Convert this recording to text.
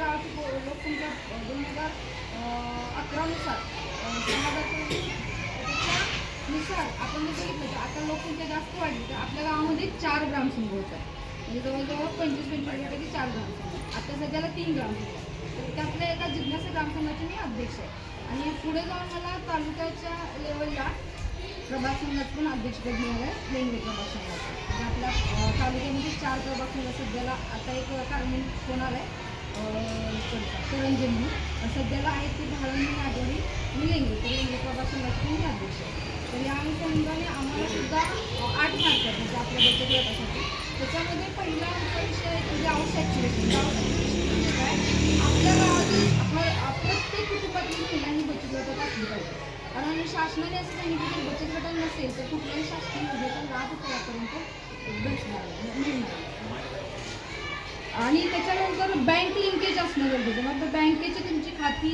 गावाची लोकसंख्या 2011 नुसार त्याच्यानुसार आपण जर बघितलं तर आता लोकसंख्या जास्त वाढली तर आपल्या गावामध्ये 4 ग्रामसंघ होतात. म्हणजे जवळजवळ 25-25% 4 ग्रामसंघ. आता सध्याला 3 ग्रामसंघ. तर त्यातल्या एका जिज्ञासा ग्रामसंघाचे मी अध्यक्ष आहे. आणि पुढे जाऊन मला तालुक्याच्या लेवलला प्रभाग संघात पण अध्यक्षपद मिळालं आहे, लेंगरे प्रभाग संघाचं. म्हणजे आपल्या तालुक्यामध्ये 4 प्रभाग संघ सध्याला आता एक कारमेन होणार आहे करंजे म्हणून सध्याला आहे ती भाळंदी नागोरी आणि लेंगरे. तर लेंगरे प्रभाग संघाचे पण मी अध्यक्ष आहे. तर या अनुषंगाने आम्हाला सुद्धा 8 मार्क आहेत म्हणजे आपल्या बचत गटासाठी. त्याच्यामध्ये पहिला आमचा विषय आहे म्हणजे हाऊस ॲक्टिव्हिटी. हाऊस ॲक्टिव्हिटी म्हणजे काय, आपल्या गावातील प्रत्येक कुटुंबातील महिला ही बचत गटात असली पाहिजे. कारण शासनाने असं सांगितलं की बचत गटात नसेल तर कुठल्याही शासकीय योजनेचा लाभ त्यापर्यंत मिळणार. आणि त्याच्यानंतर बँक लिंकेज असणं गरजेचं. मग बँकेची तुमची खाती